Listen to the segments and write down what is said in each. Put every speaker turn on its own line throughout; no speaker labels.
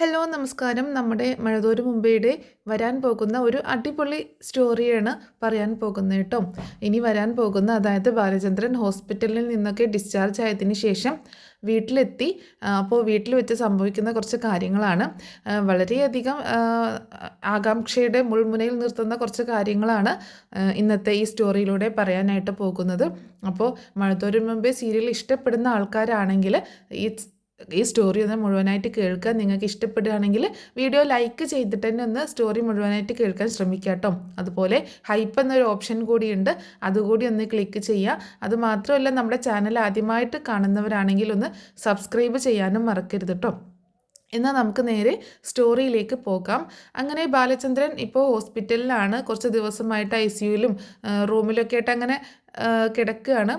Hello നമസ്കാരം. നമ്മുടെ മഴതോരു മുമ്പേയുടെ വരാൻ പോകുന്ന ഒരു അടിപൊളി സ്റ്റോറിയാണ് പറയാൻ പോകുന്നത് കേട്ടോ. ഇനി വരാൻ പോകുന്ന അതായത് ബാലചന്ദ്രൻ ഹോസ്പിറ്റലിൽ നിന്നൊക്കെ ഡിസ്ചാർജ് ആയതിന് ശേഷം വീട്ടിലെത്തി. അപ്പോൾ വീട്ടിൽ വെച്ച് സംഭവിക്കുന്ന കുറച്ച് കാര്യങ്ങളാണ്. വളരെയധികം ആകാംക്ഷയുടെ മുൾമുനയിൽ നിർത്തുന്ന കുറച്ച് കാര്യങ്ങളാണ് ഇന്നത്തെ ഈ സ്റ്റോറിയിലൂടെ പറയാനായിട്ട് പോകുന്നത്. അപ്പോൾ മഴതോരു മുമ്പേ സീരിയൽ ഇഷ്ടപ്പെടുന്ന ആൾക്കാരാണെങ്കിൽ ഈ സ്റ്റോറി ഒന്ന് മുഴുവനായിട്ട് കേൾക്കാൻ നിങ്ങൾക്ക് ഇഷ്ടപ്പെടുകയാണെങ്കിൽ വീഡിയോ ലൈക്ക് ചെയ്തിട്ട് തന്നെ ഒന്ന് സ്റ്റോറി മുഴുവനായിട്ട് കേൾക്കാൻ ശ്രമിക്കുക കേട്ടോ. അതുപോലെ ഹൈപ്പ് എന്നൊരു ഓപ്ഷൻ കൂടിയുണ്ട്, അതുകൂടി ഒന്ന് ക്ലിക്ക് ചെയ്യുക. അതുമാത്രമല്ല, നമ്മുടെ ചാനൽ ആദ്യമായിട്ട് കാണുന്നവരാണെങ്കിൽ ഒന്ന് സബ്സ്ക്രൈബ് ചെയ്യാനും മറക്കരുത് കേട്ടോ. എന്നാൽ നമുക്ക് നേരെ സ്റ്റോറിയിലേക്ക് പോകാം. അങ്ങനെ ബാലചന്ദ്രൻ ഇപ്പോൾ ഹോസ്പിറ്റലിലാണ്. കുറച്ച് ദിവസമായിട്ട് ICUയിലും റൂമിലൊക്കെ ആയിട്ട് അങ്ങനെ കിടക്കുകയാണ്,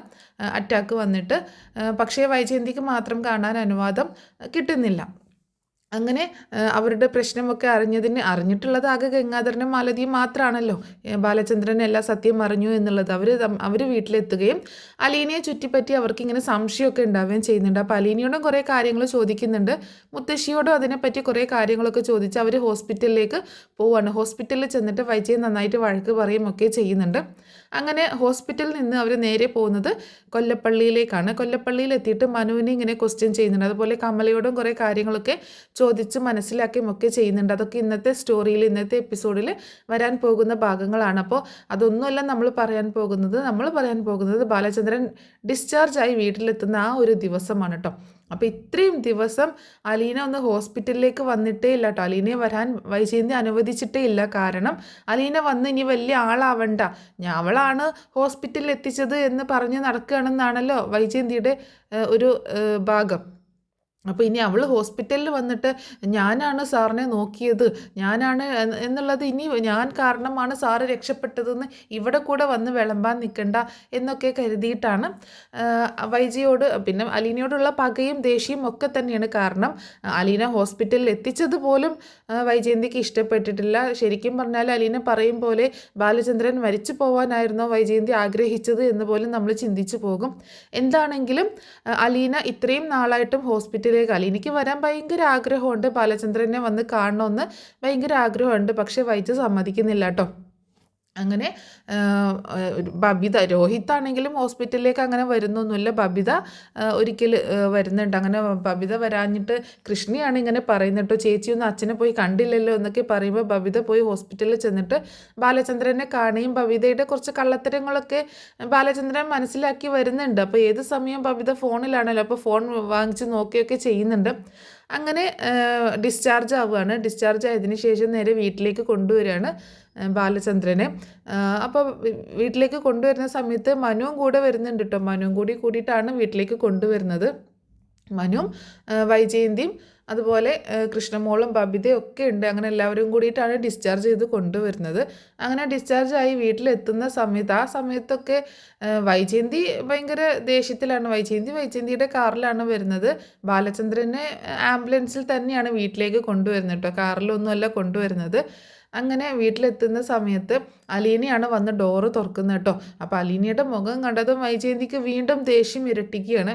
അറ്റാക്ക് വന്നിട്ട്. പക്ഷേ വൈജയന്തിക്ക് മാത്രം കാണാൻ അനുവാദം കിട്ടുന്നില്ല. അങ്ങനെ അവരുടെ പ്രശ്നമൊക്കെ അറിഞ്ഞിട്ടുള്ളത് ആകെ ഗംഗാധരനും മാലതിയും മാത്രമാണല്ലോ. ബാലചന്ദ്രൻ എല്ലാ സത്യം അറിഞ്ഞു എന്നുള്ളത്. അവർ വീട്ടിലെത്തുകയും അലീനയെ ചുറ്റിപ്പറ്റി അവർക്ക് ഇങ്ങനെ സംശയമൊക്കെ ഉണ്ടാവുകയും ചെയ്യുന്നുണ്ട്. അപ്പോൾ അലീനയോടും കുറേ കാര്യങ്ങൾ ചോദിക്കുന്നുണ്ട്, മുത്തശ്ശിയോടും അതിനെപ്പറ്റി കുറേ കാര്യങ്ങളൊക്കെ ചോദിച്ച് അവർ ഹോസ്പിറ്റലിലേക്ക് പോവുകയാണ്. ഹോസ്പിറ്റലിൽ ചെന്നിട്ട് വൈജയൻ നന്നായിട്ട് വഴക്ക് പറയുകയും ഒക്കെ ചെയ്യുന്നുണ്ട്. അങ്ങനെ ഹോസ്പിറ്റലിൽ നിന്ന് അവർ നേരെ പോകുന്നത് കൊല്ലപ്പള്ളിയിലേക്കാണ്. കൊല്ലപ്പള്ളിയിൽ എത്തിയിട്ട് മനുവിനെ ഇങ്ങനെ ക്വസ്റ്റ്യൻ ചെയ്യുന്നുണ്ട്. അതുപോലെ കമലയോടും കുറേ കാര്യങ്ങളൊക്കെ ചോദിച്ച് മനസ്സിലാക്കുകയും ഒക്കെ ചെയ്യുന്നുണ്ട്. അതൊക്കെ ഇന്നത്തെ സ്റ്റോറിയിൽ, ഇന്നത്തെ എപ്പിസോഡിൽ വരാൻ പോകുന്ന ഭാഗങ്ങളാണ്. അപ്പോൾ അതൊന്നുമല്ല നമ്മൾ പറയാൻ പോകുന്നത് ബാലചന്ദ്രൻ ഡിസ്ചാർജായി വീട്ടിലെത്തുന്ന ആ ഒരു ദിവസമാണ് കേട്ടോ. അപ്പോൾ ഇത്രയും ദിവസം അലീന ഒന്ന് ഹോസ്പിറ്റലിലേക്ക് വന്നിട്ടേ ഇല്ല കേട്ടോ. അലീനയെ വരാൻ വൈജയന്തി അനുവദിച്ചിട്ടേ ഇല്ല. കാരണം അലീന വന്ന് ഇനി വലിയ ആളാവണ്ട, അവളാണ് ഹോസ്പിറ്റലിൽ എത്തിച്ചത് എന്ന് പറഞ്ഞ് നടക്കുകയാണെന്നാണല്ലോ വൈജയന്തിയുടെ ഒരു ഭാഗം. അപ്പോൾ ഇനി അവൾ ഹോസ്പിറ്റലിൽ വന്നിട്ട് ഞാനാണ് സാറിനെ നോക്കിയത്, ഞാനാണ് എന്നുള്ളത്, ഇനി ഞാൻ കാരണമാണ് സാറ് രക്ഷപ്പെട്ടതെന്ന് ഇവിടെ കൂടെ വന്ന് വിളമ്പാൻ നിൽക്കണ്ട എന്നൊക്കെ കരുതിയിട്ടാണ് വൈജിയോട്, പിന്നെ അലീനയോടുള്ള പകയും ദേഷ്യവും ഒക്കെ തന്നെയാണ്. കാരണം അലീന ഹോസ്പിറ്റലിൽ എത്തിച്ചത് പോലും വൈജയന്തിക്ക് ഇഷ്ടപ്പെട്ടിട്ടില്ല. ശരിക്കും പറഞ്ഞാൽ അലീന പറയും പോലെ ബാലചന്ദ്രൻ മരിച്ചു പോകാനായിരുന്നോ വൈജയന്തി ആഗ്രഹിച്ചത് എന്ന് പോലും നമ്മൾ ചിന്തിച്ചു പോകും. എന്താണെങ്കിലും അലീന ഇത്രയും നാളായിട്ടും അലീനയ്ക്ക് വരാൻ ഭയങ്കര ആഗ്രഹമുണ്ട്, ബാലചന്ദ്രനെ വന്ന് കാണണമെന്ന് ഭയങ്കര ആഗ്രഹമുണ്ട്. പക്ഷേ വൈജ സമ്മതിക്കുന്നില്ല കേട്ടോ. അങ്ങനെ ബബിത, രോഹിത്താണെങ്കിലും ഹോസ്പിറ്റലിലേക്ക് അങ്ങനെ വരുന്നൊന്നുമില്ല. ബബിത ഒരിക്കൽ വരുന്നുണ്ട്. അങ്ങനെ ബബിത വരാഞ്ഞിട്ട് കൃഷ്ണയാണ് ഇങ്ങനെ പറയുന്നത് കേട്ടോ, ചേച്ചിയൊന്നും അച്ഛനെ പോയി കണ്ടില്ലല്ലോ എന്നൊക്കെ പറയുമ്പോൾ ബബിത പോയി ഹോസ്പിറ്റലിൽ ചെന്നിട്ട് ബാലചന്ദ്രനെ കാണുകയും ബബിതയുടെ കുറച്ച് കള്ളത്തരങ്ങളൊക്കെ ബാലചന്ദ്രൻ മനസ്സിലാക്കി വരുന്നുണ്ട്. അപ്പോൾ ഏത് സമയം ബബിത ഫോണിലാണല്ലോ, അപ്പോൾ ഫോൺ വാങ്ങിച്ച് നോക്കുകയൊക്കെ ചെയ്യുന്നുണ്ട്. അങ്ങനെ ഡിസ്ചാർജ് ആവുകയാണ്. ഡിസ്ചാർജ് ആയതിനു ശേഷം നേരെ വീട്ടിലേക്ക് കൊണ്ടുവരികയാണ് ബാലചന്ദ്രനെ. അപ്പോൾ വീട്ടിലേക്ക് കൊണ്ടുവരുന്ന സമയത്ത് മനുവും കൂടെ വരുന്നുണ്ട് കേട്ടോ. മനുവും കൂടിയിട്ടാണ് വീട്ടിലേക്ക് കൊണ്ടുവരുന്നത്. മനുവും വൈജയന്തിയും അതുപോലെ കൃഷ്ണമോളും ബബിതയും ഒക്കെ ഉണ്ട്. അങ്ങനെ എല്ലാവരും കൂടിയിട്ടാണ് ഡിസ്ചാർജ് ചെയ്ത് കൊണ്ടുവരുന്നത്. അങ്ങനെ ഡിസ്ചാർജ് ആയി വീട്ടിലെത്തുന്ന സമയത്ത്, ആ സമയത്തൊക്കെ വൈജയന്തി ഭയങ്കര ദേഷ്യത്തിലാണ്. വൈജയന്തിയുടെ കാറിലാണ് വരുന്നത്. ബാലചന്ദ്രനെ ആംബുലൻസിൽ തന്നെയാണ് വീട്ടിലേക്ക് കൊണ്ടുവരുന്നത് കേട്ടോ, കാറിലൊന്നുമല്ല കൊണ്ടുവരുന്നത്. അങ്ങനെ വീട്ടിലെത്തുന്ന സമയത്ത് അലീനയാണ് വന്ന് ഡോറ് തുറക്കുന്നത് കേട്ടോ. അപ്പോൾ അലീനയുടെ മുഖം കണ്ടതും വൈജയന്തിക്ക് വീണ്ടും ദേഷ്യം ഇരട്ടിക്കുകയാണ്.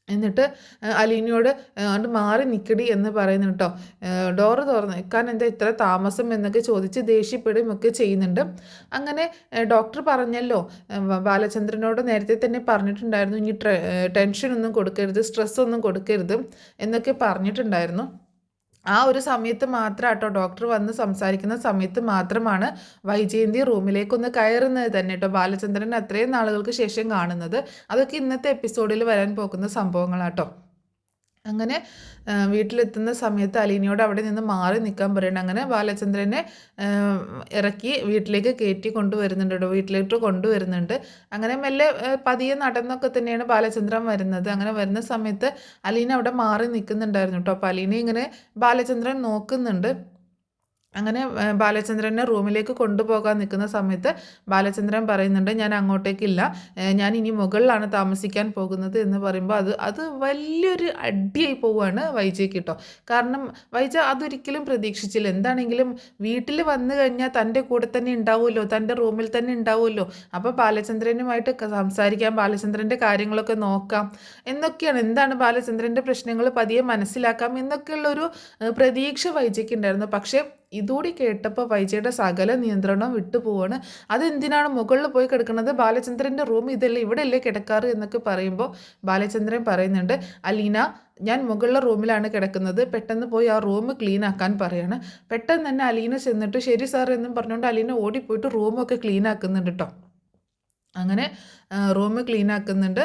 എന്നിട്ട് അലീനയോട് അങ്ങോട്ട് മാറി നിൽക്കടി എന്ന് പറയുന്നു കേട്ടോ. ഡോറ് തുറന്ന് നിൽക്കാൻ എന്താ ഇത്ര താമസം എന്നൊക്കെ ചോദിച്ച് ദേഷ്യപ്പെടുകയും ഒക്കെ ചെയ്യുന്നുണ്ട്. അങ്ങനെ ഡോക്ടർ പറഞ്ഞല്ലോ, ബാലചന്ദ്രനോട് നേരത്തെ തന്നെ പറഞ്ഞിട്ടുണ്ടായിരുന്നു, ഇനി ടെൻഷനൊന്നും കൊടുക്കരുത്, സ്ട്രെസ്സൊന്നും കൊടുക്കരുത് എന്നൊക്കെ പറഞ്ഞിട്ടുണ്ടായിരുന്നു. ആ ഒരു സമയത്ത് മാത്രം കേട്ടോ, ഡോക്ടർ വന്ന് സംസാരിക്കുന്ന സമയത്ത് മാത്രമാണ് വൈജയന്തി റൂമിലേക്കൊന്ന് കയറുന്നത് തന്നെ കേട്ടോ. ബാലചന്ദ്രൻ അത്രയും നാളുകൾക്ക് ശേഷം കാണുന്നത്. അതൊക്കെ ഇന്നത്തെ എപ്പിസോഡിൽ വരാൻ പോകുന്ന സംഭവങ്ങളാട്ടോ. അങ്ങനെ വീട്ടിലെത്തുന്ന സമയത്ത് അലീനയോട് അവിടെ നിന്ന് മാറി നിൽക്കാൻ പറയണം. അങ്ങനെ ബാലചന്ദ്രനെ ഇറക്കി വീട്ടിലേക്ക് കയറ്റി കൊണ്ടുവരുന്നുണ്ട്, വീട്ടിലേക്ക് കൊണ്ടുവരുന്നുണ്ട്. അങ്ങനെ മെല്ലെ പതിയെ നടന്നൊക്കെ തന്നെയാണ് ബാലചന്ദ്രൻ വരുന്നത്. അങ്ങനെ വരുന്ന സമയത്ത് അലീന അവിടെ മാറി നിൽക്കുന്നുണ്ടായിരുന്നു കേട്ടോ. അപ്പോൾ അലീന ഇങ്ങനെ ബാലചന്ദ്രൻ നോക്കുന്നുണ്ട്. അങ്ങനെ ബാലചന്ദ്രനെ റൂമിലേക്ക് കൊണ്ടുപോകാൻ നിൽക്കുന്ന സമയത്ത് ബാലചന്ദ്രൻ പറയുന്നുണ്ട്, ഞാൻ അങ്ങോട്ടേക്കില്ല, ഞാൻ ഇനി മുകളിലാണ് താമസിക്കാൻ പോകുന്നത് എന്ന് പറയുമ്പോൾ അത് വലിയൊരു അടിയായി പോവുകയാണ് വൈജയ്ക്ക് കേട്ടോ. കാരണം വൈജ അതൊരിക്കലും പ്രതീക്ഷിച്ചില്ല. എന്താണെങ്കിലും വീട്ടിൽ വന്നു കഴിഞ്ഞാൽ തൻ്റെ കൂടെ തന്നെ ഉണ്ടാവുമല്ലോ, തൻ്റെ റൂമിൽ തന്നെ ഉണ്ടാവുമല്ലോ, അപ്പോൾ ബാലചന്ദ്രനുമായിട്ട് സംസാരിക്കാം, ബാലചന്ദ്രൻ്റെ കാര്യങ്ങളൊക്കെ നോക്കാം എന്നൊക്കെയാണ്. എന്താണ് ബാലചന്ദ്രൻ്റെ പ്രശ്നങ്ങൾ പതിയെ മനസ്സിലാക്കാം എന്നൊക്കെയുള്ളൊരു പ്രതീക്ഷ വൈജയ്ക്ക് ഉണ്ടായിരുന്നു. പക്ഷേ ഇതുകൂടി കേട്ടപ്പോൾ വൈജയുടെ സകല നിയന്ത്രണം വിട്ടുപോവാണ്. അതെന്തിനാണ് മുകളിൽ പോയി കിടക്കുന്നത്, ബാലചന്ദ്രൻ്റെ റൂം ഇതല്ലേ, ഇവിടെ അല്ലേ കിടക്കാറ് എന്നൊക്കെ പറയുമ്പോൾ ബാലചന്ദ്രൻ പറയുന്നുണ്ട്, അലീന ഞാൻ മുകളിലെ റൂമിലാണ് കിടക്കുന്നത്, പെട്ടെന്ന് പോയി ആ റൂം ക്ലീൻ ആക്കാൻ പറയാണ്. പെട്ടെന്ന് തന്നെ അലീന ചെന്നിട്ട് ശരി സാർ എന്നും പറഞ്ഞുകൊണ്ട് അലീന ഓടിപ്പോയിട്ട് റൂമൊക്കെ ക്ലീൻ ആക്കുന്നുണ്ട് കേട്ടോ. അങ്ങനെ റൂം ക്ലീൻ ആക്കുന്നുണ്ട്.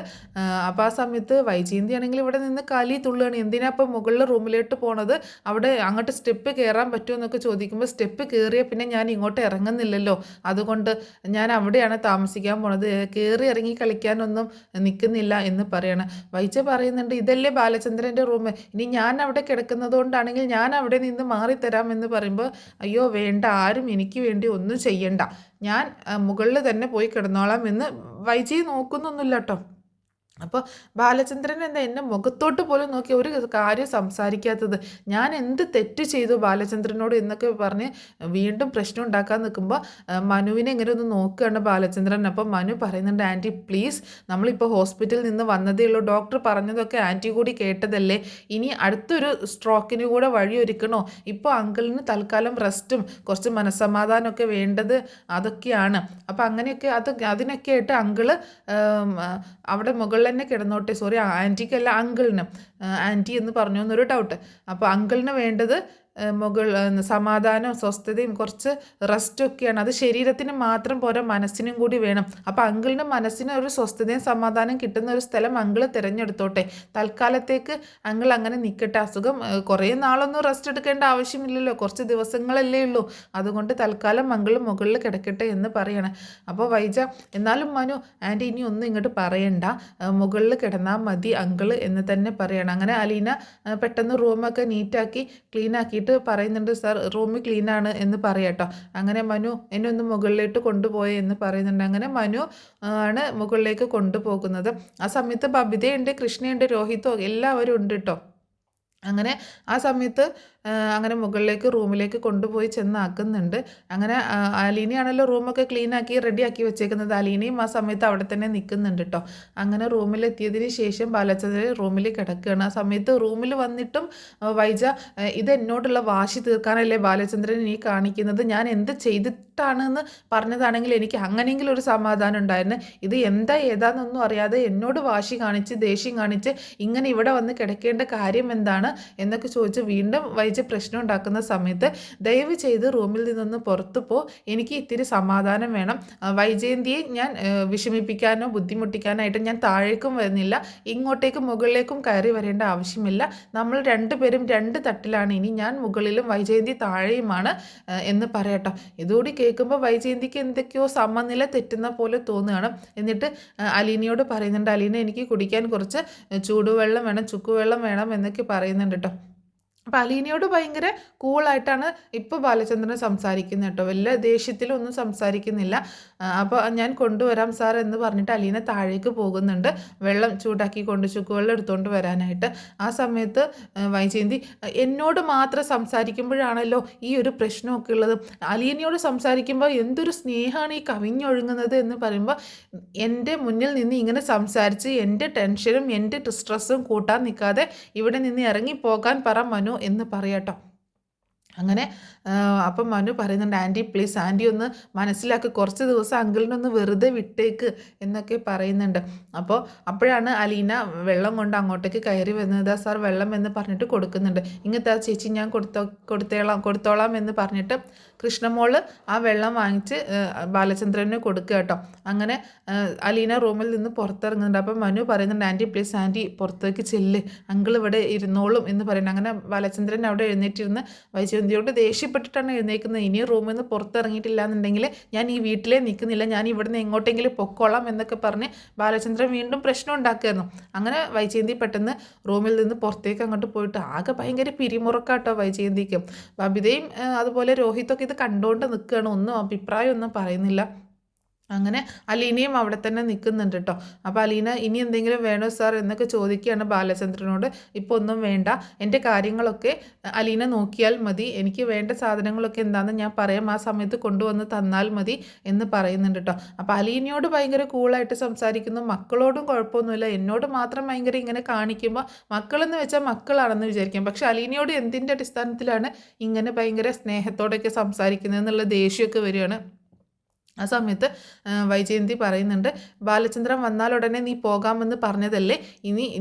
അപ്പോൾ ആ സമയത്ത് വൈജയന്തി ആണെങ്കിൽ ഇവിടെ നിന്ന് കാലി തുള്ളുകയാണ്. എന്തിനാ ഇപ്പോൾ മുകളിൽ റൂമിലോട്ട് പോണത്, അവിടെ അങ്ങോട്ട് സ്റ്റെപ്പ് കയറാൻ പറ്റുമോ എന്നൊക്കെ ചോദിക്കുമ്പോൾ സ്റ്റെപ്പ് കയറിയാൽ പിന്നെ ഞാൻ ഇങ്ങോട്ട് ഇറങ്ങുന്നില്ലല്ലോ, അതുകൊണ്ട് ഞാൻ അവിടെയാണ് താമസിക്കാൻ പോണത്, കയറി ഇറങ്ങി കളിക്കാനൊന്നും നിൽക്കുന്നില്ല എന്ന് പറയണം. വൈജ പറയുന്നുണ്ട്, ഇതല്ലേ ബാലചന്ദ്രൻ്റെ റൂം, ഇനി ഞാൻ അവിടെ കിടക്കുന്നത് കൊണ്ടാണെങ്കിൽ ഞാൻ അവിടെ നിന്ന് മാറിത്തരാം എന്ന് പറയുമ്പോൾ, അയ്യോ വേണ്ട, ആരും എനിക്ക് വേണ്ടി ഒന്നും ചെയ്യണ്ട, ഞാൻ മുകളിൽ തന്നെ പോയി കിടന്നോളാം എന്ന് വൈജി നോക്കുന്നൊന്നുമില്ല കേട്ടോ. അപ്പോൾ ബാലചന്ദ്രൻ എന്താ എന്നെ മുഖത്തോട്ട് പോലും നോക്കി ഒരു കാര്യം സംസാരിക്കാത്തത്, ഞാൻ എന്ത് തെറ്റ് ചെയ്തു ബാലചന്ദ്രനോട് എന്നൊക്കെ പറഞ്ഞ് വീണ്ടും പ്രശ്നം ഉണ്ടാക്കാൻ നിൽക്കുമ്പോൾ മനുവിനെ ഇങ്ങനെ ഒന്ന് നോക്കുകയാണ് ബാലചന്ദ്രൻ. അപ്പോൾ മനു പറയുന്നുണ്ട്, ആൻറ്റി പ്ലീസ്, നമ്മളിപ്പോൾ ഹോസ്പിറ്റലിൽ നിന്ന് വന്നതേ ഉള്ളൂ, ഡോക്ടർ പറഞ്ഞതൊക്കെ ആൻറ്റി കൂടി കേട്ടതല്ലേ, ഇനി അടുത്തൊരു സ്ട്രോക്കിന് കൂടെ വഴിയൊരുക്കണോ, ഇപ്പോൾ അങ്കിളിന് തൽക്കാലം റെസ്റ്റും കുറച്ച് മനസ്സമാധാനമൊക്കെ വേണ്ടത് അതൊക്കെയാണ്. അപ്പോൾ അങ്ങനെയൊക്കെ അതിനൊക്കെ ആയിട്ട് അങ്കിള് അവിടെ മുകളിൽ തന്നെ കിടന്നോട്ടെ, സോറി ആൻറ്റിക്കല്ല അങ്കിളിന്, ആൻറ്റി എന്ന് പറഞ്ഞു എന്നൊരു ഡൗട്ട്. അപ്പോൾ അങ്കിളിന് വേണ്ടത് സമാധാനവും സ്വസ്ഥതയും കുറച്ച് റെസ്റ്റൊക്കെയാണ്. അത് ശരീരത്തിന് മാത്രം പോരാ, മനസ്സിനും കൂടി വേണം. അപ്പോൾ അങ്കിളിന് മനസ്സിന് ഒരു സ്വസ്ഥതയും സമാധാനം കിട്ടുന്ന ഒരു സ്ഥലം അങ്കിൾ തിരഞ്ഞെടുത്തോട്ടെ, തൽക്കാലത്തേക്ക് അങ്കിൾ അങ്ങനെ നിൽക്കട്ടെ. അസുഖം കുറേ നാളൊന്നും റെസ്റ്റ് എടുക്കേണ്ട ആവശ്യമില്ലല്ലോ, കുറച്ച് ദിവസങ്ങളല്ലേ ഉള്ളൂ, അതുകൊണ്ട് തൽക്കാലം അങ്കിൾ മുകളിൽ കിടക്കട്ടെ എന്ന് പറയണം. അപ്പോൾ വൈജ, എന്നാലും മനു ആൻറ്റി ഇനി ഒന്നും ഇങ്ങോട്ട് പറയണ്ട, മുകളിൽ കിടന്നാൽ മതി അങ്കിൾ എന്ന് തന്നെ പറയണം. അങ്ങനെ അലീന പെട്ടെന്ന് റൂമൊക്കെ നീറ്റാക്കി ക്ലീനാക്കി പറയുന്നുണ്ട്, സാർ റൂം ക്ലീനാണ് എന്ന് പറയാട്ടോ. അങ്ങനെ മനു എന്നെ ഒന്ന് മുകളിലേക്ക് കൊണ്ടുപോയി എന്ന് പറയുന്നുണ്ട്. അങ്ങനെ മനു ആണ് മുകളിലേക്ക് കൊണ്ടുപോകുന്നത്. ആ സമയത്ത് ബബിതയുണ്ട്, കൃഷ്ണയുണ്ട്, രോഹിതോ എല്ലാവരും ഉണ്ട് കേട്ടോ. അങ്ങനെ ആ സമയത്ത് അങ്ങനെ മുകളിലേക്ക് റൂമിലേക്ക് കൊണ്ടുപോയി ചെന്നാക്കുന്നുണ്ട്. അങ്ങനെ അലീനയാണല്ലോ റൂമൊക്കെ ക്ലീനാക്കി റെഡിയാക്കി വെച്ചേക്കുന്നത്, അലീനയും ആ സമയത്ത് അവിടെ തന്നെ നിൽക്കുന്നുണ്ട് കേട്ടോ. അങ്ങനെ റൂമിലെത്തിയതിന് ശേഷം ബാലചന്ദ്രൻ റൂമിൽ കിടക്കുകയാണ്. ആ സമയത്ത് റൂമിൽ വന്നിട്ടും വൈജ, ഇത് എന്നോടുള്ള വാശി തീർക്കാനല്ലേ ബാലചന്ദ്രൻ നീ കാണിക്കുന്നത്, ഞാൻ എന്ത് ചെയ്തിട്ടാണെന്ന് പറഞ്ഞതാണെങ്കിൽ എനിക്ക് അങ്ങനെയെങ്കിലും ഒരു സമാധാനം ഉണ്ടായിരുന്നു, ഇത് എന്താ ഏതാണെന്നൊന്നും അറിയാതെ എന്നോട് വാശി കാണിച്ച് ദേഷ്യം കാണിച്ച് ഇങ്ങനെ ഇവിടെ വന്ന് കിടക്കേണ്ട കാര്യം എന്താണ് എന്നൊക്കെ ചോദിച്ച് വീണ്ടും വൈജ പ്രശ്നം ഉണ്ടാക്കുന്ന സമയത്ത്, ദയവ് ചെയ്ത് റൂമിൽ നിന്നൊന്ന് പുറത്തു പോ, എനിക്ക് ഇത്തിരി സമാധാനം വേണം, വൈജയന്തിയെ ഞാൻ വിഷമിപ്പിക്കാനോ ബുദ്ധിമുട്ടിക്കാനായിട്ട് ഞാൻ താഴേക്കും വരുന്നില്ല, ഇങ്ങോട്ടേക്കും മുകളിലേക്കും കയറി വരേണ്ട ആവശ്യമില്ല, നമ്മൾ രണ്ടുപേരും രണ്ട് തട്ടിലാണ്, ഇനി ഞാൻ മുകളിലും വൈജയന്തി താഴെയുമാണ് എന്ന് പറയട്ടോ. ഇതുകൂടി കേൾക്കുമ്പോൾ വൈജയന്തിക്ക് എന്തൊക്കെയോ സമനില തെറ്റുന്ന പോലെ തോന്നുകയാണ്. എന്നിട്ട് അലീനയോട് പറയുന്നുണ്ട്, അലീന എനിക്ക് കുടിക്കാൻ കുറച്ച് ചൂടുവെള്ളം വേണം, ചുക്കുവെള്ളം വേണം എന്നൊക്കെ പറയുന്നുണ്ട് കേട്ടോ. അപ്പോൾ അലീനയോട് ഭയങ്കര കൂളായിട്ടാണ് ഇപ്പോൾ ബാലചന്ദ്രൻ സംസാരിക്കുന്നത് കേട്ടോ, വലിയ ദേഷ്യത്തിലൊന്നും സംസാരിക്കുന്നില്ല. അപ്പോൾ ഞാൻ കൊണ്ടുവരാം സാർ എന്ന് പറഞ്ഞിട്ട് അലീന താഴേക്ക് പോകുന്നുണ്ട് വെള്ളം ചൂടാക്കി ചുക്കുവെള്ളം എടുത്തുകൊണ്ട് വരാനായിട്ട്. ആ സമയത്ത് വൈജയന്തി, എന്നോട് മാത്രം സംസാരിക്കുമ്പോഴാണല്ലോ ഈ ഒരു പ്രശ്നമൊക്കെ ഉള്ളത്, അലീനയോട് സംസാരിക്കുമ്പോൾ എന്തൊരു സ്നേഹമാണ് ഈ കവിഞ്ഞൊഴുങ്ങുന്നത് എന്ന് പറയുമ്പോൾ, എൻ്റെ മുന്നിൽ നിന്ന് ഇങ്ങനെ സംസാരിച്ച് എൻ്റെ ടെൻഷനും എൻ്റെ സ്ട്രെസ്സും കൂട്ടാൻ നിൽക്കാതെ ഇവിടെ നിന്ന് ഇറങ്ങിപ്പോകാൻ പറ മനു എന്ന് പറയാട്ടോ. അങ്ങനെ അപ്പം മനു പറയുന്നുണ്ട്, ആൻറ്റി പ്ലീസ്, ആൻറ്റി ഒന്ന് മനസ്സിലാക്കി, കുറച്ച് ദിവസം അങ്കിളിനൊന്ന് വെറുതെ വിട്ടേക്ക് എന്നൊക്കെ പറയുന്നുണ്ട്. അപ്പോഴാണ് അലീന വെള്ളം കൊണ്ട് അങ്ങോട്ടേക്ക് കയറി വരുന്നത്. സാർ വെള്ളം എന്ന് പറഞ്ഞിട്ട് കൊടുക്കുന്നുണ്ട്. ഇങ്ങനത്തെ ചേച്ചി ഞാൻ കൊടുത്തോളാം എന്ന് പറഞ്ഞിട്ട് കൃഷ്ണമോള് ആ വെള്ളം വാങ്ങിച്ച് ബാലചന്ദ്രന് കൊടുക്കുക കേട്ടോ. അങ്ങനെ അലീന റൂമിൽ നിന്ന് പുറത്തിറങ്ങുന്നുണ്ട്. അപ്പം മനു പറയുന്നുണ്ട്, ആൻറ്റി പ്ലീസ്, ആൻറ്റി പുറത്തേക്ക് ചെല്ല്, അങ്കിൾ ഇവിടെ ഇരുന്നോളും എന്ന് പറയുന്നത്. അങ്ങനെ ബാലചന്ദ്രൻ അവിടെ എഴുന്നേറ്റിരുന്ന് വൈജയന്തി വൈജയന്തിയോട് ദേഷ്യപ്പെട്ടിട്ടാണ് എഴുന്നേക്കുന്നത്. ഇനി റൂമിൽ നിന്ന് പുറത്തിറങ്ങിയിട്ടില്ല എന്നുണ്ടെങ്കിൽ ഞാൻ ഈ വീട്ടിലേ നിൽക്കുന്നില്ല, ഞാൻ ഇവിടുന്ന് എങ്ങോട്ടെങ്കിലും പൊക്കോളാം എന്നൊക്കെ പറഞ്ഞ് ബാലചന്ദ്രൻ വീണ്ടും പ്രശ്നം ഉണ്ടാക്കുമായിരുന്നു. അങ്ങനെ വൈജയന്തി പെട്ടെന്ന് റൂമിൽ നിന്ന് പുറത്തേക്ക് അങ്ങോട്ട് പോയിട്ട് ആകെ ഭയങ്കര പിരിമുറക്കാട്ടോ വൈജയന്തിക്ക്. ബബിതയും അതുപോലെ രോഹിത്തൊക്കെ ഇത് കണ്ടുകൊണ്ട് നിൽക്കുകയാണ്, ഒന്നും അഭിപ്രായം ഒന്നും പറയുന്നില്ല. അങ്ങനെ അലീനയും അവിടെ തന്നെ നിൽക്കുന്നുണ്ട് കേട്ടോ. അപ്പോൾ അലീന ഇനി എന്തെങ്കിലും വേണോ സാർ എന്നൊക്കെ ചോദിക്കുകയാണ് ബാലചന്ദ്രനോട്. ഇപ്പോൾ ഒന്നും വേണ്ട, എൻ്റെ കാര്യങ്ങളൊക്കെ അലീന നോക്കിയാൽ മതി, എനിക്ക് വേണ്ട സാധനങ്ങളൊക്കെ എന്താണെന്ന് ഞാൻ പറയാം, ആ സമയത്ത് കൊണ്ടുവന്ന് തന്നാൽ മതി എന്ന് പറയുന്നുണ്ട് കേട്ടോ. അപ്പോൾ അലീനയോട് ഭയങ്കര കൂളായിട്ട് സംസാരിക്കുന്നു, മക്കളോടും കുഴപ്പമൊന്നുമില്ല, എന്നോട് മാത്രം ഭയങ്കര ഇങ്ങനെ കാണിക്കുമ്പോൾ മക്കളെന്ന് വെച്ചാൽ മക്കളാണെന്ന് വിചാരിക്കാം. പക്ഷെ അലീനയോട് എന്തിൻ്റെ അടിസ്ഥാനത്തിലാണ് ഇങ്ങനെ ഭയങ്കര സ്നേഹത്തോടെയൊക്കെ സംസാരിക്കുന്നത് എന്നുള്ള ദേഷ്യമൊക്കെ വരികയാണ്. ആ സമയത്ത് വൈജയന്തി പറയുന്നുണ്ട്, ബാലചന്ദ്രൻ വന്നാൽ ഉടനെ നീ പോകാമെന്ന് പറഞ്ഞതല്ലേ,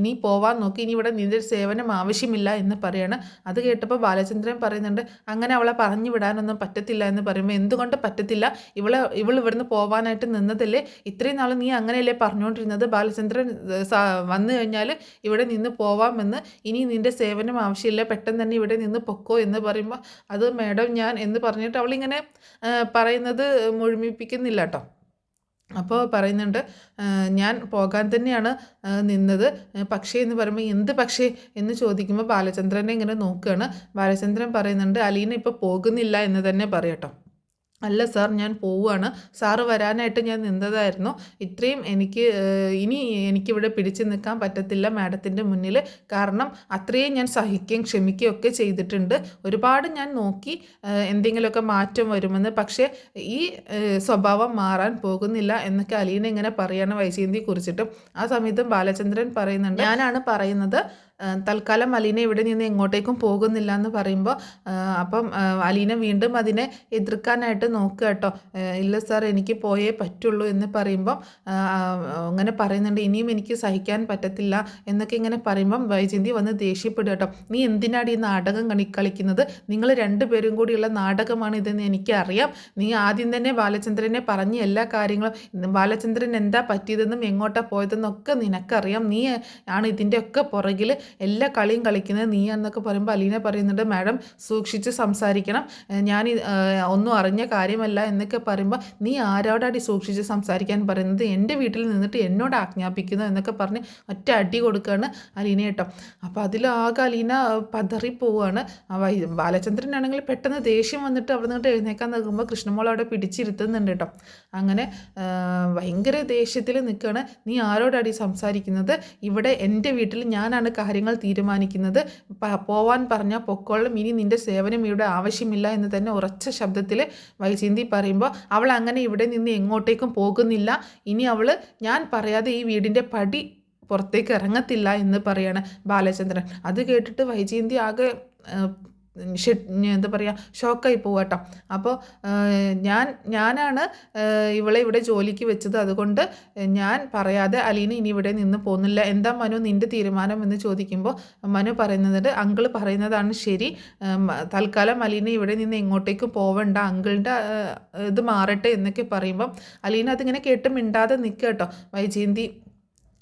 നീ പോവാൻ നോക്കി, ഇനി ഇവിടെ നിന്റെ സേവനം ആവശ്യമില്ല എന്ന് പറയാണ്. അത് കേട്ടപ്പോൾ ബാലചന്ദ്രൻ പറയുന്നുണ്ട്, അങ്ങനെ അവളെ പറഞ്ഞു വിടാനൊന്നും പറ്റത്തില്ല എന്ന് പറയുമ്പോൾ, എന്തുകൊണ്ട് പറ്റത്തില്ല, ഇവൾ ഇവിടുന്ന് പോവാനായിട്ട് നിന്നതല്ലേ, ഇത്രയും നാൾ നീ അങ്ങനെയല്ലേ പറഞ്ഞുകൊണ്ടിരുന്നത്, ബാലചന്ദ്രൻ വന്നു കഴിഞ്ഞാൽ ഇവിടെ നിന്ന് പോവാമെന്ന്, ഇനി നിന്റെ സേവനം ആവശ്യമില്ല, പെട്ടെന്ന് തന്നെ ഇവിടെ നിന്ന് പൊക്കോ എന്ന് പറയുമ്പോൾ, അത് മാഡം ഞാൻ എന്ന് പറഞ്ഞിട്ട് അവളിങ്ങനെ പറയുന്നത് മുഴുമിപ്പിക്കുന്നില്ല കേട്ടോ. അപ്പോൾ പറയുന്നുണ്ട്, ഞാൻ പോകാൻ തന്നെയാണ് നിന്നത്, പക്ഷേ എന്ന് പറയുമ്പോൾ എന്ത് പക്ഷേ എന്ന് ചോദിക്കുമ്പോൾ ബാലചന്ദ്രനെ ഇങ്ങനെ നോക്കുകയാണ്. ബാലചന്ദ്രൻ പറയുന്നുണ്ട്, അലീന ഇപ്പോൾ പോകുന്നില്ല എന്ന് തന്നെ പറയട്ടോ. അല്ല സാർ, ഞാൻ പോവുകയാണ്, സാറ് വരാനായിട്ട് ഞാൻ നിന്നതായിരുന്നു, ഇത്രയും എനിക്കിവിടെ പിടിച്ചു നിൽക്കാൻ പറ്റത്തില്ല മാഡത്തിൻ്റെ മുന്നിൽ, കാരണം അത്രയും ഞാൻ സഹിക്കുകയും ക്ഷമിക്കുകയും ഒക്കെ ചെയ്തിട്ടുണ്ട്, ഒരുപാട് ഞാൻ നോക്കി എന്തെങ്കിലുമൊക്കെ മാറ്റം വരുമെന്ന്, പക്ഷേ ഈ സ്വഭാവം മാറാൻ പോകുന്നില്ല എന്നൊക്കെ അലീന ഇങ്ങനെ പറയാണ് വൈജയന്തിയെ കുറിച്ചിട്ട്. ആ സമയത്തും ബാലചന്ദ്രൻ പറയുന്നുണ്ട്, ഞാനാണ് പറയുന്നത്, തൽക്കാലം അലീന ഇവിടെ നിന്ന് എങ്ങോട്ടേക്കും പോകുന്നില്ല എന്ന് പറയുമ്പോൾ അപ്പം അലീന വീണ്ടും അതിനെ എതിർക്കാനായിട്ട് നോക്കുക കേട്ടോ. ഇല്ല സാർ, എനിക്ക് പോയേ പറ്റുള്ളൂ എന്ന് പറയുമ്പം അങ്ങനെ പറയുന്നുണ്ട്, ഇനിയും എനിക്ക് സഹിക്കാൻ പറ്റത്തില്ല എന്നൊക്കെ ഇങ്ങനെ പറയുമ്പം വൈജയന്തി വന്ന് ദേഷ്യപ്പെടുക കേട്ടോ. നീ എന്തിനാണ് ഈ നാടകം കളിക്കുന്നത്, നിങ്ങൾ രണ്ടുപേരും കൂടിയുള്ള നാടകമാണ് ഇതെന്ന് എനിക്കറിയാം, നീ ആദ്യം തന്നെ ബാലചന്ദ്രനെ പറഞ്ഞ് എല്ലാ കാര്യങ്ങളും, ബാലചന്ദ്രൻ എന്താ പറ്റിയതെന്നും എങ്ങോട്ടാ പോയതെന്നൊക്കെ നിനക്കറിയാം, നീ ആണ് ഇതിൻ്റെയൊക്കെ പുറകിൽ എല്ലാ കളിയും കളിക്കുന്നത് നീ എന്നൊക്കെ പറയുമ്പോൾ അലീന പറയുന്നുണ്ട്, മാഡം സൂക്ഷിച്ച് സംസാരിക്കണം, ഞാൻ ഒന്നും അറിഞ്ഞ കാര്യമല്ല എന്നൊക്കെ പറയുമ്പോൾ, നീ ആരോടാടി സൂക്ഷിച്ച് സംസാരിക്കാൻ പറയുന്നത്, എൻ്റെ വീട്ടിൽ നിന്നിട്ട് എന്നോട് ആജ്ഞാപിക്കുന്നു എന്നൊക്കെ പറഞ്ഞ് ഒറ്റ അടി കൊടുക്കുകയാണ് അലീന കേട്ടോ. അപ്പോൾ അതിലാകെ അലീന പതറിപ്പോവുകയാണ്. ബാലചന്ദ്രനാണെങ്കിൽ പെട്ടെന്ന് ദേഷ്യം വന്നിട്ട് അവിടെ നിന്നിട്ട് എഴുന്നേക്കാൻ നിൽക്കുമ്പോൾ കൃഷ്ണമോൾ അവിടെ പിടിച്ചിരുത്തുന്നുണ്ട് കേട്ടോ. അങ്ങനെ ഭയങ്കര ദേഷ്യത്തിൽ നിൽക്കുകയാണ്, നീ ആരോടാടി സംസാരിക്കുന്നത്, ഇവിടെ എൻ്റെ വീട്ടിൽ ഞാനാണ് കാര്യങ്ങൾ തീരുമാനിക്കുന്നത്, പോവാൻ പറഞ്ഞാൽ പൊക്കോളം, ഇനി നിന്റെ സേവനം ഇവിടെ ആവശ്യമില്ല എന്ന് തന്നെ ഉറച്ച ശബ്ദത്തിൽ വൈജയന്തി പറയുമ്പോൾ, അവൾ അങ്ങനെ ഇവിടെ നിന്ന് എങ്ങോട്ടേക്കും പോകുന്നില്ല, ഇനി അവൾ ഞാൻ പറയാതെ ഈ വീടിൻ്റെ പടി പുറത്തേക്ക് ഇറങ്ങത്തില്ല എന്ന് പറയാണ് ബാലചന്ദ്രൻ. അത് കേട്ടിട്ട് വൈജയന്തി ആകെ എന്താ പറയുക, ഷോക്കായി പോവാട്ടോ. അപ്പോൾ ഞാനാണ് ഇവളെ ഇവിടെ ജോലിക്ക് വെച്ചത്, അതുകൊണ്ട് ഞാൻ പറയാതെ അലീന ഇനി ഇവിടെ നിന്ന് പോകുന്നില്ല, എന്താ മനു നിൻ്റെ തീരുമാനം എന്ന് ചോദിക്കുമ്പോൾ മനു പറയുന്നത്, അങ്കിൾ പറയുന്നതാണ് ശരി, തൽക്കാലം അലീന ഇവിടെ നിന്ന് എങ്ങോട്ടേക്കും പോവണ്ട, അങ്കിളിൻ്റെ ഇത് മാറട്ടെ എന്നൊക്കെ പറയുമ്പം അലീന അതിങ്ങനെ കേട്ട് മിണ്ടാതെ നിൽക്കുക കേട്ടോ വൈജയന്തി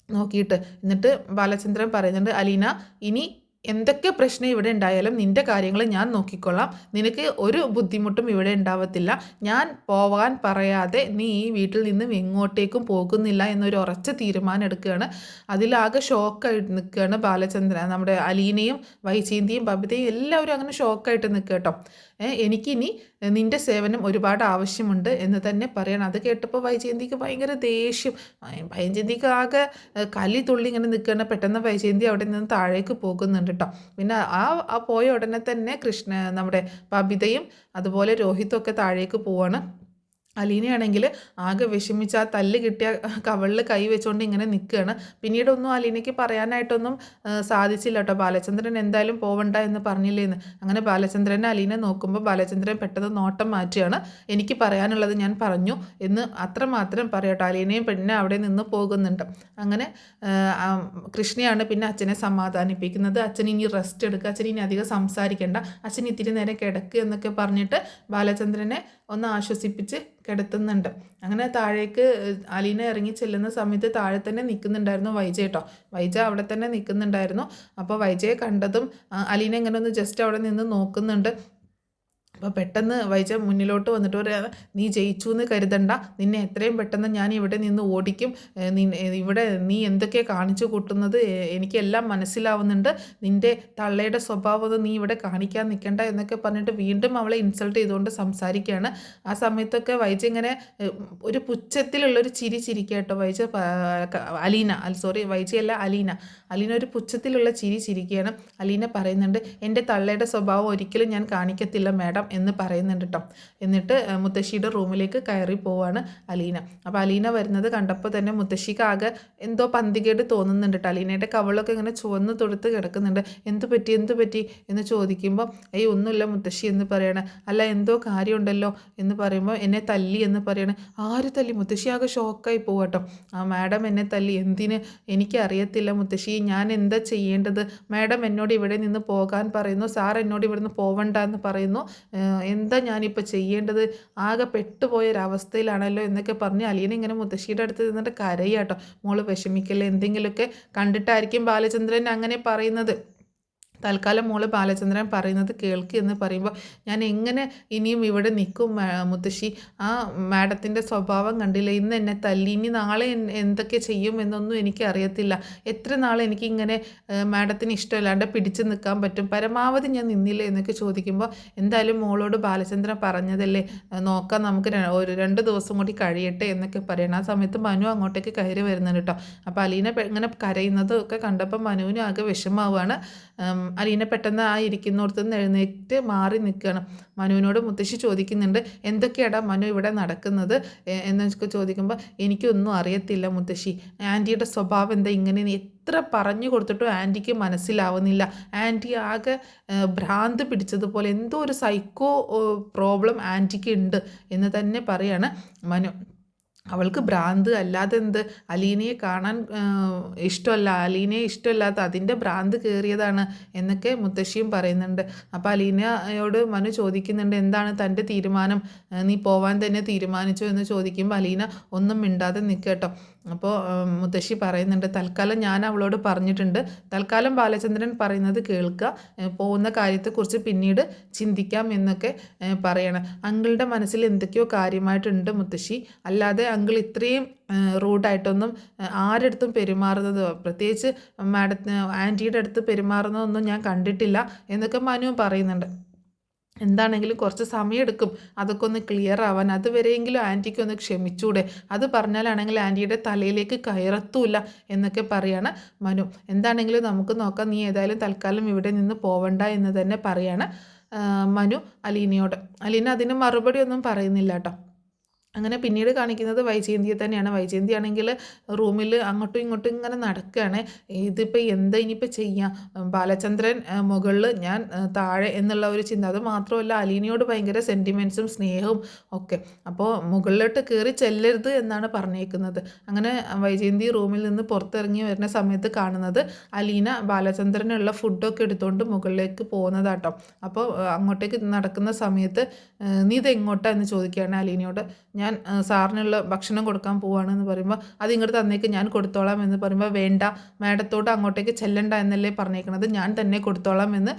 നോക്കിയിട്ട്. എന്നിട്ട് ബാലചന്ദ്രൻ പറയുന്നുണ്ട്, അലീന ഇനി എന്തൊക്കെ പ്രശ്നം ഇവിടെ ഉണ്ടായാലും നിൻ്റെ കാര്യങ്ങൾ ഞാൻ നോക്കിക്കൊള്ളാം, നിനക്ക് ഒരു ബുദ്ധിമുട്ടും ഇവിടെ ഉണ്ടാവത്തില്ല, ഞാൻ പോകാൻ പറയാതെ നീ ഈ വീട്ടിൽ നിന്നും എങ്ങോട്ടേക്കും പോകുന്നില്ല എന്നൊരു ഉറച്ച തീരുമാനം എടുക്കുകയാണ്. അതിലാകെ ഷോക്കായിട്ട് നിൽക്കുകയാണ് ബാലചന്ദ്രൻ, നമ്മുടെ അലീനയും വൈജയന്തിയും ബബിതയും എല്ലാവരും അങ്ങനെ ഷോക്കായിട്ട് നിൽക്കുക കേട്ടോ. എനിക്കിനി നിൻ്റെ സേവനം ഒരുപാട് ആവശ്യമുണ്ട് എന്ന് തന്നെ പറയണം. അത് കേട്ടപ്പോൾ വൈജയന്തിക്ക് ഭയങ്കര ദേഷ്യം, വൈജയന്തിക്ക് ആകെ കലി തുള്ളി ഇങ്ങനെ നിൽക്കുകയാണ്. പെട്ടെന്ന് വൈജയന്തി അവിടെ നിന്ന് താഴേക്ക് പോകുന്നുണ്ട് കേട്ടോ. പിന്നെ ആ പോയ ഉടനെ തന്നെ നമ്മുടെ ബബിതയും അതുപോലെ രോഹിത്തും ഒക്കെ താഴേക്ക് പോവാണ്. അലീനയാണെങ്കിൽ ആകെ വിഷമിച്ച് ആ തല്ല് കിട്ടിയ കവളിൽ കൈ വെച്ചുകൊണ്ട് ഇങ്ങനെ നിൽക്കുകയാണ്. പിന്നീടൊന്നും അലീനയ്ക്ക് പറയാനായിട്ടൊന്നും സാധിച്ചില്ല കേട്ടോ. ബാലചന്ദ്രൻ എന്തായാലും പോവണ്ട എന്ന് പറഞ്ഞില്ലേന്ന്. അങ്ങനെ ബാലചന്ദ്രനെ അലീന നോക്കുമ്പോൾ ബാലചന്ദ്രൻ പെട്ടെന്ന് നോട്ടം മാറ്റുകയാണ്. എനിക്ക് പറയാനുള്ളത് ഞാൻ പറഞ്ഞു എന്ന് അത്രമാത്രം പറയട്ടോ. അലീനയും പിന്നെ അവിടെ നിന്ന് പോകുന്നുണ്ട്. അങ്ങനെ കൃഷ്ണയാണ് പിന്നെ അച്ഛനെ സമാധാനിപ്പിക്കുന്നത്. അച്ഛൻ ഇനി റെസ്റ്റ് എടുക്കുക, അച്ഛൻ ഇനി അധികം സംസാരിക്കേണ്ട, അച്ഛൻ ഇത്തിരി നേരം കിടക്കുക എന്നൊക്കെ പറഞ്ഞിട്ട് ബാലചന്ദ്രനെ ഒന്ന് ആശ്വസിപ്പിച്ച് കിടത്തുന്നുണ്ട്. അങ്ങനെ താഴേക്ക് അലീന ഇറങ്ങി ചെല്ലുന്ന സമയത്ത് താഴെ തന്നെ നിൽക്കുന്നുണ്ടായിരുന്നു വൈജ കേട്ടോ. വൈജ അവിടെ തന്നെ നിൽക്കുന്നുണ്ടായിരുന്നു. അപ്പോൾ വൈജയെ കണ്ടതും അലീന ഇങ്ങനെ ഒന്ന് ജസ്റ്റ് അവിടെ നിന്ന് നോക്കുന്നുണ്ട്. അപ്പോൾ പെട്ടെന്ന് വൈജ മുന്നിലോട്ട് വന്നിട്ട് പറയാ, നീ ജയിച്ചു എന്ന് കരുതണ്ട, നിന്നെ എത്രയും പെട്ടെന്ന് ഞാൻ ഇവിടെ നിന്ന് ഓടിക്കും. ഇവിടെ നീ എന്തൊക്കെയാണ് കാണിച്ചു കൂട്ടുന്നത് എനിക്കെല്ലാം മനസ്സിലാവുന്നുണ്ട്. നിൻ്റെ തള്ളയുടെ സ്വഭാവം നീ ഇവിടെ കാണിക്കാൻ നിൽക്കണ്ട എന്നൊക്കെ പറഞ്ഞിട്ട് വീണ്ടും അവളെ ഇൻസൾട്ട് ചെയ്തുകൊണ്ട് സംസാരിക്കുകയാണ്. ആ സമയത്തൊക്കെ വൈജ ഇങ്ങനെ ഒരു പുച്ഛത്തിലുള്ളൊരു ചിരി ചിരിക്കുക വൈജ അലീന സോറി വൈജയല്ല അലീന ഒരു പുച്ഛത്തിലുള്ള ചിരി ചിരിക്കുകയാണ്. അലീന പറയുന്നുണ്ട്, എൻ്റെ തള്ളയുടെ സ്വഭാവം ഒരിക്കലും ഞാൻ കാണിക്കത്തില്ല മാഡം എന്ന് പറയുന്നുണ്ട് കേട്ടോ. എന്നിട്ട് മുത്തശ്ശിയുടെ റൂമിലേക്ക് കയറി പോവാണ് അലീന. അപ്പോൾ അലീന വരുന്നത് കണ്ടപ്പോൾ തന്നെ മുത്തശ്ശിക്ക് ആകെ എന്തോ പന്തികേട് തോന്നുന്നുണ്ട് കേട്ടോ. അലീനയുടെ കവളൊക്കെ ഇങ്ങനെ ചുവന്ന് തൊടുത്ത് കിടക്കുന്നുണ്ട്. എന്ത് പറ്റി എന്ന് ചോദിക്കുമ്പോൾ ഒന്നുമില്ല മുത്തശ്ശി എന്ന് പറയണ. അല്ല എന്തോ കാര്യമുണ്ടല്ലോ എന്ന് പറയുമ്പോൾ എന്നെ തല്ലി എന്ന് പറയണ. ആര് തല്ലി? മുത്തശ്ശി ആകെ ഷോക്കായി പോവാട്ടോ. ആ മാഡം എന്നെ തല്ലി. എന്തിന്? എനിക്കറിയത്തില്ല മുത്തശ്ശി, ഞാൻ എന്താ ചെയ്യേണ്ടത്? മാഡം എന്നോട് ഇവിടെ നിന്ന് പോകാൻ പറയുന്നു, സാർ എന്നോട് ഇവിടെ നിന്ന് പോവണ്ട എന്ന് പറയുന്നു. എന്താ ഞാനിപ്പോൾ ചെയ്യേണ്ടത്? ആകെ പെട്ടുപോയൊരവസ്ഥയിലാണല്ലോ എന്നൊക്കെ പറഞ്ഞ് അലീന ഇങ്ങനെ മുത്തശ്ശിയുടെ അടുത്ത് നിന്നിട്ട് കരയാട്ടോ. മോള് വിഷമിക്കല്ലേ, എന്തെങ്കിലുമൊക്കെ കണ്ടിട്ടായിരിക്കും ബാലചന്ദ്രൻ അങ്ങനെ പറയുന്നത്. തൽക്കാലം മോള് ബാലചന്ദ്രൻ പറയുന്നത് കേൾക്ക് എന്ന് പറയുമ്പോൾ ഞാൻ എങ്ങനെ ഇനിയും ഇവിടെ നിൽക്കും മുത്തശ്ശി? ആ മാഡത്തിൻ്റെ സ്വഭാവം കണ്ടില്ല, ഇന്ന് എന്നെ തല്ലി, ഇനി നാളെ എന്തൊക്കെ ചെയ്യും എന്നൊന്നും എനിക്കറിയത്തില്ല. എത്ര നാൾ എനിക്കിങ്ങനെ മാഡത്തിന് ഇഷ്ടമില്ലാണ്ട് പിടിച്ചു നിൽക്കാൻ പറ്റും? പരമാവധി ഞാൻ നിന്നില്ല എന്നൊക്കെ ചോദിക്കുമ്പോൾ എന്തായാലും മോളോട് ബാലചന്ദ്രൻ പറഞ്ഞതല്ലേ, നോക്കാം, നമുക്ക് ഒരു 2 ദിവസം കൂടി കഴിയട്ടെ എന്നൊക്കെ പറയണം. ആ സമയത്ത് മനു അങ്ങോട്ടേക്ക് കയറി വരുന്നുണ്ട് കേട്ടോ. അപ്പോൾ അലീന ഇങ്ങനെ കരയുന്നതൊക്കെ കണ്ടപ്പോൾ മനുവിന് ആകെ വിഷമാവുകയാണ്. അലീന പെട്ടെന്ന് ആ ഇരിക്കുന്നിടത്ത് നിന്ന് എഴുന്നേറ്റ് മാറി നിൽക്കുകയാണ്. മനുവിനോട് മുത്തശ്ശി ചോദിക്കുന്നുണ്ട്, എന്തൊക്കെയാടാ മനു ഇവിടെ നടക്കുന്നത് എന്നൊക്കെ ചോദിക്കുമ്പോൾ എനിക്കൊന്നും അറിയത്തില്ല മുത്തശ്ശി, ആൻറ്റിയുടെ സ്വഭാവം എന്താ ഇങ്ങനെ, എത്ര പറഞ്ഞു കൊടുത്തിട്ടും ആൻറ്റിക്ക് മനസ്സിലാവുന്നില്ല. ആൻറ്റി ആകെ ഭ്രാന്ത് പിടിച്ചതുപോലെ എന്തോ ഒരു സൈക്കോ പ്രോബ്ലം ആൻറ്റിക്ക് ഉണ്ട് എന്ന് തന്നെ പറയാണ് മനു. അവൾക്ക് ഭ്രാന്ത് അല്ലാതെ എന്ത്? അലീനയെ കാണാൻ ഇഷ്ടമല്ല, അലീനയെ ഇഷ്ടമല്ലാത്ത അതിൻ്റെ ഭ്രാന്ത് കയറിയതാണ് എന്നൊക്കെ മുത്തശ്ശിയും പറയുന്നുണ്ട്. അപ്പോൾ അലീനയോട് മനു ചോദിക്കുന്നുണ്ട്, എന്താണ് തൻ്റെ തീരുമാനം? നീ പോവാൻ തന്നെ തീരുമാനിച്ചോ എന്ന് ചോദിക്കുമ്പോൾ അലീന ഒന്നും മിണ്ടാതെ നിൽക്കട്ടോ. അപ്പോൾ മുത്തശ്ശി പറയുന്നുണ്ട്, തൽക്കാലം ഞാൻ അവളോട് പറഞ്ഞിട്ടുണ്ട്, തൽക്കാലം ബാലചന്ദ്രൻ പറയുന്നത് കേൾക്കുക, പോകുന്ന കാര്യത്തെക്കുറിച്ച് പിന്നീട് ചിന്തിക്കാം എന്നൊക്കെ പറയണം. അങ്കിളുടെ മനസ്സിൽ എന്തൊക്കെയോ കാര്യമായിട്ടുണ്ട് മുത്തശ്ശി, അല്ലാതെ അങ്കിൾ ഇത്രയും റൂഡായിട്ടൊന്നും ആരടുത്തും പെരുമാറുന്നത്, പ്രത്യേകിച്ച് ആൻറ്റിയുടെ അടുത്ത് പെരുമാറുന്നതൊന്നും ഞാൻ കണ്ടിട്ടില്ല എന്നൊക്കെ മനു പറയുന്നുണ്ട്. എന്താണെങ്കിലും കുറച്ച് സമയമെടുക്കും അതൊക്കെ ഒന്ന് ക്ലിയർ ആവാൻ, അതുവരെയെങ്കിലും ആൻറ്റിക്ക് ഒന്ന് ക്ഷമിച്ചൂടെ? അത് പറഞ്ഞാലാണെങ്കിൽ ആൻറ്റിയുടെ തലയിലേക്ക് കയറത്തൂല്ല എന്നൊക്കെ പറയാണ് മനു. എന്താണെങ്കിലും നമുക്ക് നോക്കാം, നീ ഏതായാലും തൽക്കാലം ഇവിടെ നിന്ന് പോവണ്ട എന്ന് തന്നെ പറയാണ് മനു അലീനയോട്. അലീന അതിന് മറുപടി ഒന്നും പറയുന്നില്ല കേട്ടോ. അങ്ങനെ പിന്നീട് കാണിക്കുന്നത് വൈജയന്തിയെ തന്നെയാണ്. വൈജയന്തി ആണെങ്കിൽ റൂമിൽ അങ്ങോട്ടും ഇങ്ങോട്ടും ഇങ്ങനെ നടക്കുകയാണ്. ഇതിപ്പോൾ എന്താ ഇനിയിപ്പോൾ ചെയ്യാം? ബാലചന്ദ്രൻ മുകളിൽ, ഞാൻ താഴെ എന്നുള്ള ഒരു ചിന്ത. അത് മാത്രമല്ല അലീനയോട് ഭയങ്കര സെൻറ്റിമെൻറ്റ്സും സ്നേഹവും ഒക്കെ. അപ്പോൾ മുകളിലോട്ട് കയറി ചെല്ലരുത് എന്നാണ് പറഞ്ഞേക്കുന്നത്. അങ്ങനെ വൈജയന്തി റൂമിൽ നിന്ന് പുറത്തിറങ്ങി വരുന്ന സമയത്ത് കാണുന്നത് അലീന ബാലചന്ദ്രനുള്ള ഫുഡൊക്കെ എടുത്തുകൊണ്ട് മുകളിലേക്ക് പോകുന്നതാട്ടോ. അപ്പോൾ അങ്ങോട്ടേക്ക് നടക്കുന്ന സമയത്ത് നീ ഇത് എങ്ങോട്ടാ എന്ന് ചോദിക്കുകയാണ് അലീനയോട്. ഞാൻ സാറിനുള്ള ഭക്ഷണം കൊടുക്കാൻ പോവുകയാണെന്ന് പറയുമ്പോൾ അത് ഇങ്ങോട്ട് തന്നേക്ക്, ഞാൻ കൊടുത്തോളാം എന്ന് പറയുമ്പോൾ വേണ്ട, മാഡത്തോട് അങ്ങോട്ടേക്ക് ചെല്ലണ്ട എന്നല്ലേ പറഞ്ഞേക്കണത്, ഞാൻ തന്നെ കൊടുത്തോളാം എന്ന്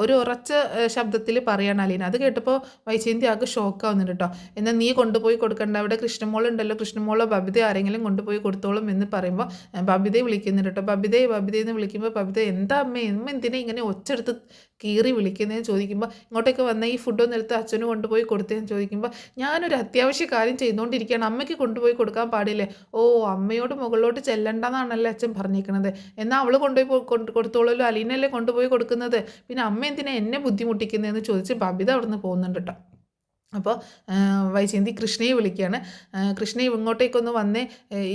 ഒരു ഉറച്ച ശബ്ദത്തിൽ പറയാണ് അലീന. അത് കേട്ടപ്പോൾ വൈജയന്തി ആകെ ഷോക്കാവുന്നുണ്ട് കേട്ടോ. എന്നാൽ നീ കൊണ്ടുപോയി കൊടുക്കണ്ട, അവിടെ കൃഷ്ണമോളുണ്ടല്ലോ, കൃഷ്ണമോളോ ബബിത ആരെങ്കിലും കൊണ്ടുപോയി കൊടുത്തോളും എന്ന് പറയുമ്പോൾ ബബിതയെ വിളിക്കുന്നുണ്ട് കേട്ടോ. ബബിതയെ എന്ന് വിളിക്കുമ്പോൾ ബബിത എന്താ അമ്മ എന്തിനാ ഇങ്ങനെ ഒച്ചെടുത്ത് കീറി വിളിക്കുന്നതെന്ന് ചോദിക്കുമ്പോൾ ഇങ്ങോട്ടേക്ക് വന്ന ഈ ഫുഡൊന്നും എടുത്ത് അച്ഛന് കൊണ്ടുപോയി കൊടുത്തതെന്ന് ചോദിക്കുമ്പോൾ ഞാനൊരു അത്യാവശ്യ കാര്യം ചെയ്തുകൊണ്ടിരിക്കുകയാണ്, അമ്മയ്ക്ക് കൊണ്ടുപോയി കൊടുക്കാൻ പാടില്ലേ? ഓ, അമ്മയോട് മുകളിലോട്ട് ചെല്ലണ്ടെന്നാണല്ലേ അച്ഛൻ പറഞ്ഞിരിക്കണത്, എന്നാൽ അവൾ കൊണ്ടുപോയി കൊടുത്തോളല്ലോ, അലീനല്ലേ കൊണ്ടുപോയി കൊടുക്കുന്നത്, പിന്നെ അമ്മ എന്തിനാ എന്നെ ബുദ്ധിമുട്ടിക്കുന്നതെന്ന് ചോദിച്ച് ബബിത അവിടെ നിന്ന് പോകുന്നുണ്ട് കേട്ടോ. അപ്പോൾ വൈജയന്തി കൃഷ്ണയെ വിളിക്കുകയാണ്. കൃഷ്ണ ഇങ്ങോട്ടേക്കൊന്ന് വന്നേ,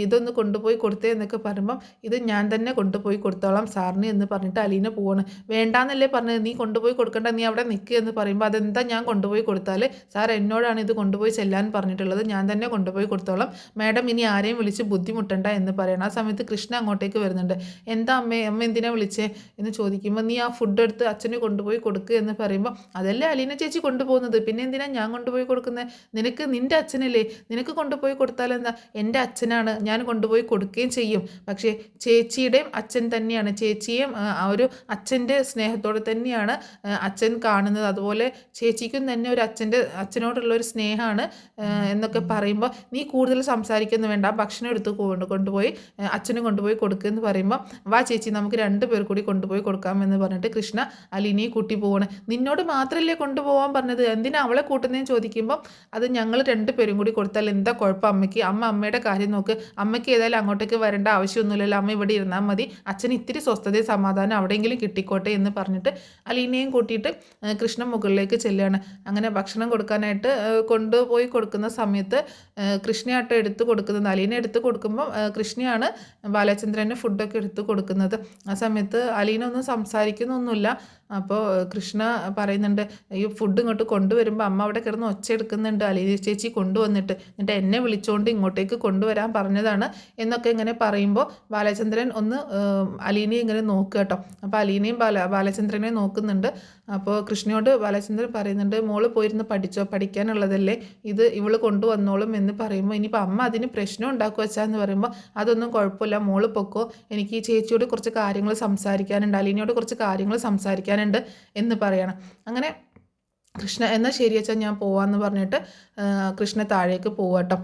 ഇതൊന്ന് കൊണ്ടുപോയി കൊടുത്തേ എന്നൊക്കെ പറയുമ്പം ഇത് ഞാൻ തന്നെ കൊണ്ടുപോയി കൊടുത്തോളാം സാറിന് എന്ന് പറഞ്ഞിട്ട് അലീന പോവാണ്. വേണ്ടാന്നല്ലേ പറഞ്ഞത്, നീ കൊണ്ടുപോയി കൊടുക്കണ്ട, നീ അവിടെ നിൽക്കുക എന്ന് പറയുമ്പോൾ അതെന്താ ഞാൻ കൊണ്ടുപോയി കൊടുത്താൽ? സാർ എന്നോടാണ് ഇത് കൊണ്ടുപോയി ചെല്ലാൻ പറഞ്ഞിട്ടുള്ളത്, ഞാൻ തന്നെ കൊണ്ടുപോയി കൊടുത്തോളാം, മാഡം ഇനി ആരെയും വിളിച്ച് ബുദ്ധിമുട്ടണ്ട എന്ന് പറയണം. ആ സമയത്ത് കൃഷ്ണ അങ്ങോട്ടേക്ക് വരുന്നുണ്ട്. എന്താ അമ്മ എന്തിനാ വിളിച്ചേ എന്ന് ചോദിക്കുമ്പോൾ നീ ആ ഫുഡ് എടുത്ത് അച്ഛന് കൊണ്ടുപോയി കൊടുക്കുക എന്ന് പറയുമ്പോൾ അതല്ലേ അലീന ചേച്ചി കൊണ്ടുപോകുന്നത്, പിന്നെ എന്തിനാ ഞാൻ കൊണ്ടുപോയി കൊടുക്കുന്നത്? നിനക്ക് നിൻ്റെ അച്ഛനല്ലേ, നിനക്ക് കൊണ്ടുപോയി കൊടുത്താൽ എന്താ? എൻ്റെ അച്ഛനാണ്, ഞാൻ കൊണ്ടുപോയി കൊടുക്കുകയും ചെയ്യും. പക്ഷേ ചേച്ചിയുടെയും അച്ഛൻ തന്നെയാണ്, ചേച്ചിയും ആ ഒരു അച്ഛൻ്റെ സ്നേഹത്തോടെ തന്നെയാണ് അച്ഛൻ കാണുന്നത്. അതുപോലെ ചേച്ചിക്കും തന്നെ ഒരു അച്ഛനോടുള്ള ഒരു സ്നേഹമാണ് എന്നൊക്കെ പറയുമ്പോൾ, നീ കൂടുതൽ സംസാരിക്കുന്നു വേണ്ട, ഭക്ഷണം എടുത്ത് കൊണ്ടുപോയി അച്ഛനും കൊണ്ടുപോയി കൊടുക്കുമെന്ന് പറയുമ്പോൾ, വാ ചേച്ചി നമുക്ക് 2 പേർ കൂടി കൊണ്ടുപോയി കൊടുക്കാമെന്ന് പറഞ്ഞിട്ട് കൃഷ്ണ അലീനയെ കൂട്ടി പോവാണ്. നിന്നോട് മാത്രമല്ലേ കൊണ്ടുപോകാൻ പറഞ്ഞത്, എന്തിനാ അവളെ കൂട്ടുന്നതെന്ന് ചോദിക്കുമ്പോൾ, അത് ഞങ്ങൾ 2 പേരും കൂടി കൊടുത്താൽ എന്താ കുഴപ്പം അമ്മയ്ക്ക്, അമ്മയുടെ കാര്യം നോക്ക്, അമ്മയ്ക്ക് ഏതായാലും അങ്ങോട്ടേക്ക് വരേണ്ട ആവശ്യമൊന്നുമില്ലല്ലോ, അമ്മ ഇവിടെ ഇരുന്നാൽ മതി, അച്ഛന് ഇത്തിരി സ്വസ്ഥതയും സമാധാനം അവിടെയെങ്കിലും കിട്ടിക്കോട്ടെ എന്ന് പറഞ്ഞിട്ട് അലീനയും കൂട്ടിയിട്ട് കൃഷ്ണ മുകളിലേക്ക് ചെല്ലുകയാണ്. അങ്ങനെ ഭക്ഷണം കൊടുക്കാനായിട്ട് കൊണ്ടുപോയി കൊടുക്കുന്ന സമയത്ത് കൃഷ്ണയാട്ടോ എടുത്ത് കൊടുക്കുന്നത്. അലീന എടുത്ത് കൊടുക്കുമ്പോൾ കൃഷ്ണയാണ് ബാലചന്ദ്രന് ഫുഡൊക്കെ എടുത്ത് കൊടുക്കുന്നത്. ആ സമയത്ത് അലീന ഒന്നും സംസാരിക്കുന്നൊന്നുമില്ല. അപ്പോൾ കൃഷ്ണ പറയുന്നുണ്ട്, ഈ ഫുഡ് ഇങ്ങോട്ട് കൊണ്ടുവരുമ്പോൾ അമ്മ അവിടെ കിടന്ന് ഒച്ചയെടുക്കുന്നുണ്ട്, അലീന ചേച്ചി കൊണ്ടുവന്നിട്ട്, എന്നിട്ട് എന്നെ വിളിച്ചുകൊണ്ട് ഇങ്ങോട്ടേക്ക് കൊണ്ടുവരാൻ പറഞ്ഞതാണ് എന്നൊക്കെ ഇങ്ങനെ പറയുമ്പോൾ ബാലചന്ദ്രൻ ഒന്ന് അലീനയെ ഇങ്ങനെ നോക്കുക കേട്ടോ. അപ്പോൾ അലീനയും ബാലചന്ദ്രനെ നോക്കുന്നുണ്ട്. അപ്പോൾ കൃഷ്ണയോട് ബാലചന്ദ്രൻ പറയുന്നുണ്ട്, മോള് പോയിരുന്ന് പഠിച്ചോ, പഠിക്കാനുള്ളതല്ലേ, ഇത് ഇവള് കൊണ്ടുവന്നോളും എന്ന് പറയുമ്പോൾ, ഇനിയിപ്പോൾ അമ്മ അതിന് പ്രശ്നം ഉണ്ടാക്കുക വെച്ചാന്ന് പറയുമ്പോൾ, അതൊന്നും കുഴപ്പമില്ല, മോള് പൊക്കോ, എനിക്ക് ഈ ചേച്ചിയോട് കുറച്ച് കാര്യങ്ങൾ സംസാരിക്കാനുണ്ട്, അലീനയോട് കുറച്ച് കാര്യങ്ങൾ സംസാരിക്കാനുണ്ട് എന്ന് പറയണം. അങ്ങനെ കൃഷ്ണ എന്നാൽ ശരി വെച്ചാൽ ഞാൻ പോവാമെന്ന് പറഞ്ഞിട്ട് കൃഷ്ണ താഴേക്ക് പോവാട്ടോ.